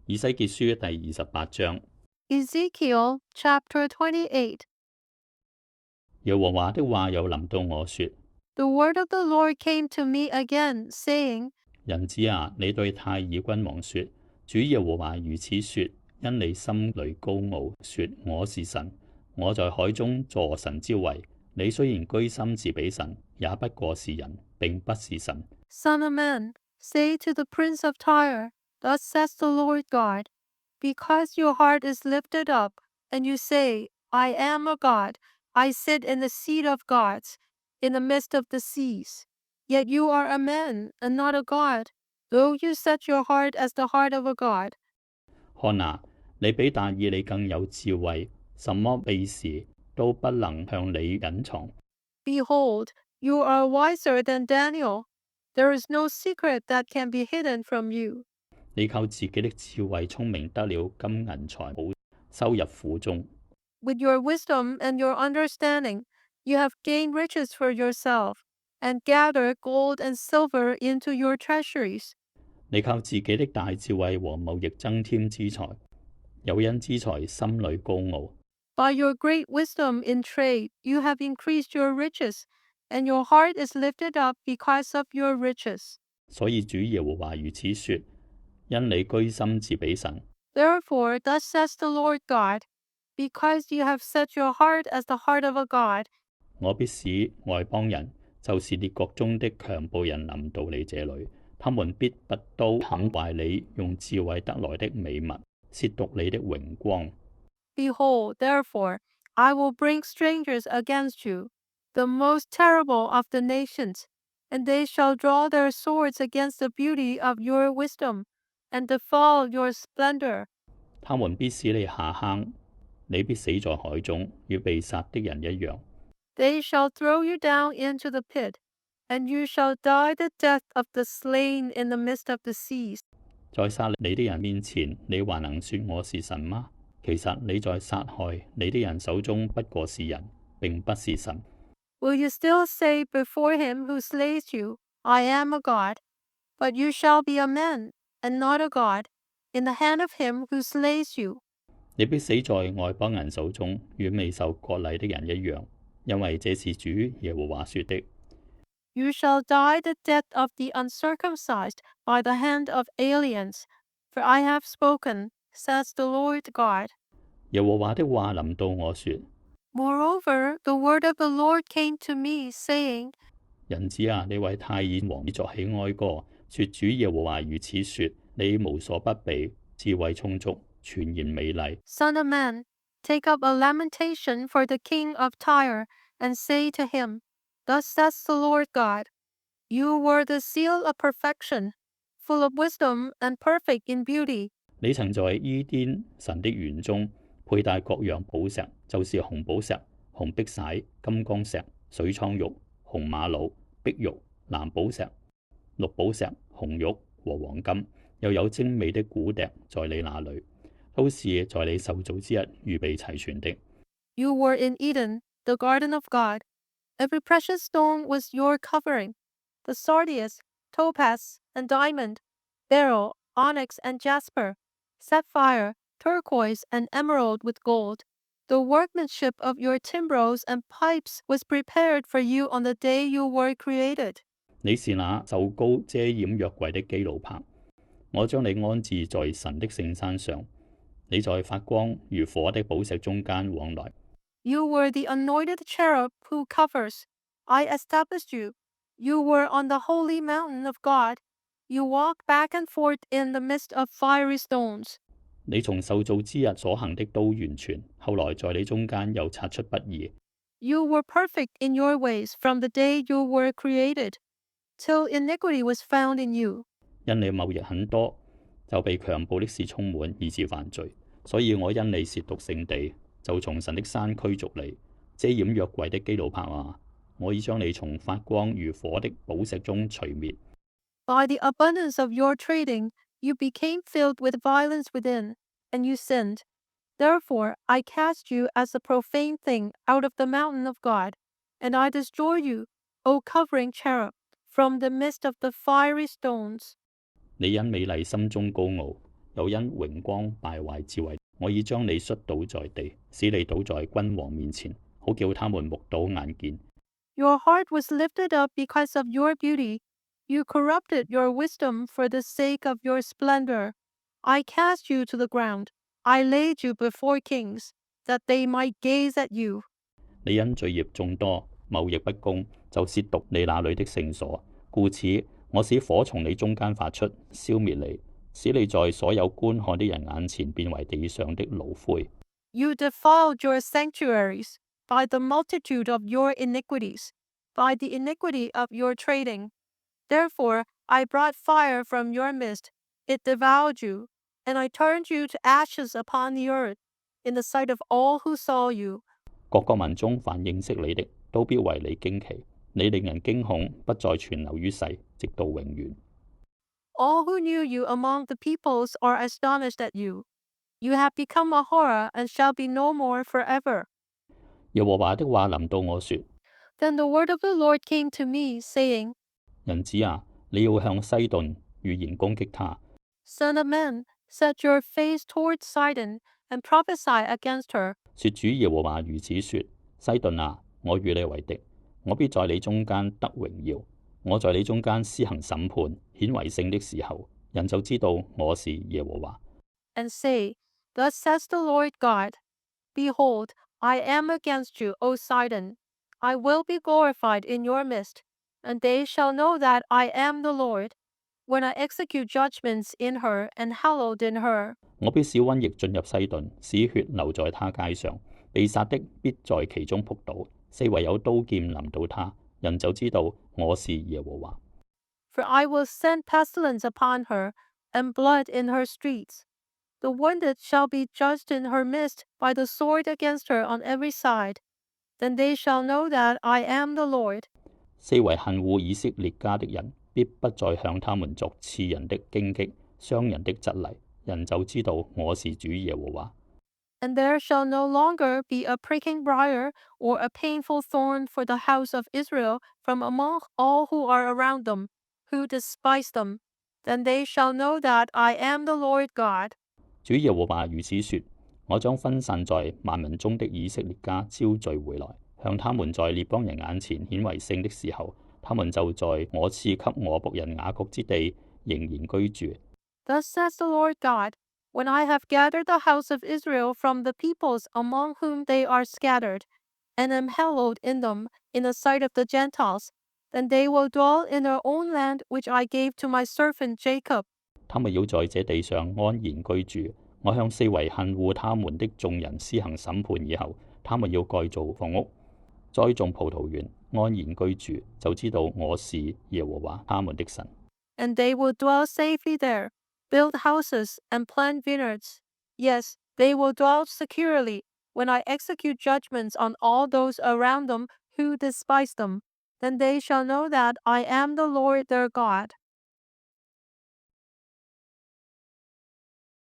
以西結書第28章。 Ezekiel chapter 28. 耶和華的話又臨到我說： The word of the Lord came to me again, saying, 人子啊，你對泰爾君王說：主耶和華如此說，因你心裏高傲，說我是神，我在海中坐神之位。你雖然居心自比神，也不過是人，並不是神。 Son of man, say to the prince of Tyre, Thus says the Lord God, because your heart is lifted up, and you say, I am a god, I sit in the seat of gods, in the midst of the seas. Yet you are a man, and not a god, though you set your heart as the heart of a god. 看啊，你比但以理更有智慧，什麼秘事都不能向你隱藏。 Behold, you are wiser than Daniel. There is no secret that can be hidden from you. 你靠自己的智慧聰明得了金銀財寶，收入庫中。 With your wisdom and your understanding, you have gained riches for yourself, and gathered gold and silver into your treasuries. 你靠自己的大智慧和貿易增添資財，有因資財心裏高傲。 By your great wisdom in trade, you have increased your riches, and your heart is lifted up because of your riches. 所以主耶和華如此說：因你居心自比神， Therefore, thus says the Lord God, because you have set your heart as the heart of a god, 我必使外邦人，就是列國中的強暴人臨到你這裏，他們必拔刀砍壞你用智慧得來的美物，褻瀆你的榮光。 Behold, therefore, I will bring strangers against you, the most terrible of the nations, and they shall draw their swords against the beauty of your wisdom, and defile your splendor. 他們必使你下坑，你必死在海中，與被殺的人一樣。 They shall throw you down into the pit, and you shall die the death of the slain in the midst of the seas. 在殺你的人面前，你還能說我是神嗎？其實你在殺害你的人手中不過是人，並不是神。 Will you still say before him who slays you, I am a god? But you shall be a man, and not a god, in the hand of him who slays you. 你必死在外邦人手中，與未受割禮的人一樣，因為這是主耶和華說的。 You shall die the death of the uncircumcised by the hand of aliens, for I have spoken, says the Lord God. 耶和華的話臨到我說： Moreover, the word of the Lord came to me, saying, 人子啊，你為泰爾王作起哀歌，說主耶和華如此說：你無所不備，智慧充足，全然美麗。 Son of man, take up a lamentation for the king of Tyre, and say to him, Thus says the Lord God, You were the seal of perfection, full of wisdom and perfect in beauty. 你曾在伊甸神的園中佩戴各樣寶石，就是紅寶石、紅碧璽、金剛石、水蒼玉、紅瑪瑙、碧玉、藍寶石、綠寶石、紅玉和黃金，又有精美的鼓笛在你那裏，都是在你受造之日預備齊全的。 You were in Eden, the garden of God. Every precious stone was your covering, the sardius, topaz, and diamond, beryl, onyx, and jasper, sapphire, turquoise, and emerald with gold. The workmanship of your timbrels and pipes was prepared for you on the day you were created. 你是那受膏遮掩約櫃的基路伯，我將你安置在神的聖山上，你在發光如火的寶石中間往來。 You were the anointed cherub who covers. I established you. You were on the holy mountain of God. You walk back and forth in the midst of fiery stones. 你從受造之日所行的都完全，後來在你中間又察出不義。 You were perfect in your ways from the day you were created, till iniquity was found in you. 因你貿易很多，就被強暴的事充滿，以致犯罪。所以我因你褻瀆聖地，就從神的山驅逐你。遮掩約櫃的基路伯啊，我已將你從發光如火的寶石中除滅。 By the abundance of your trading, you became filled with violence within, and you sinned. Therefore, I cast you as a profane thing out of the mountain of God, and I destroy you, O covering cherub, from the midst of the fiery stones. 你因美麗心中高傲，又因榮光敗壞智慧。我已將你摔倒在地，使你倒在君王面前，好叫他們目睹眼見。Your heart was lifted up because of your beauty. You corrupted your wisdom for the sake of your splendor. I cast you to the ground. I laid you before kings, that they might gaze at you. 你因罪孽眾多，貿易不公，就褻瀆你那裏的聖所。故此，我使火從你中間發出，消滅你，使你在所有觀看的人眼前變為地上的爐灰。You defiled your sanctuaries by the multitude of your iniquities, by the iniquity of your trading. Therefore I brought fire from your midst, it devoured you, and I turned you to ashes upon the earth, in the sight of all who saw you. 各國民中凡認識你的，都必為你驚奇。你令人驚恐，不再存留於世，直到永遠。All who knew you among the peoples are astonished at you. You have become a horror and shall be no more forever. 耶和華的話臨到我說： Then the word of the Lord came to me, saying, 人子啊，你要向西頓預言攻擊他。 Son of man, set your face toward Sidon, and prophesy against her. 說主耶和華如此說：西頓啊，我與你為敵，我必在你中間得榮耀。我在你中間施行審判，顯為聖的時候，人就知道我是耶和華。 And say, Thus says the Lord God, Behold, I am against you, O Sidon. I will be glorified in your midst, and they shall know that I am the Lord, when I execute judgments in her and hallowed in her. 我必使瘟疫進入西頓，使血流在他街上，被殺的必在其中仆倒，四圍有刀劍臨到他，人就知道我是耶和華。 For I will send pestilence upon her, and blood in her streets. The wounded shall be judged in her midst by the sword against her on every side. Then they shall know that I am the Lord. 四圍恨惡以色列家的人，必不再向他們作刺人的荊棘、傷人的蒺藜，人就知道我是主耶和華。 And there shall no longer be a pricking briar or a painful thorn for the house of Israel from among all who are around them, who despise them. Then they shall know that I am the Lord God. 主耶和華如此說：我將分散在萬民中的以色列家招聚回來，向他們在列邦人眼前顯為聖的時候，他們就在我賜給我僕人雅各之地仍然居住。 Thus says the Lord God, When I have gathered the house of Israel from the peoples among whom they are scattered, and am hallowed in them in the sight of the Gentiles, then they will dwell in their own land which I gave to my servant Jacob. 他們要在這地上安然居住。我向四圍恨惡他們的眾人施行審判以後，他們要蓋造房屋，栽種葡萄園，安然居住，就知道我是耶和華他們的神。 And they will dwell safely there, build houses and plant vineyards. Yes, they will dwell securely when I execute judgments on all those around them who despise them. Then they shall know that I am the Lord their God.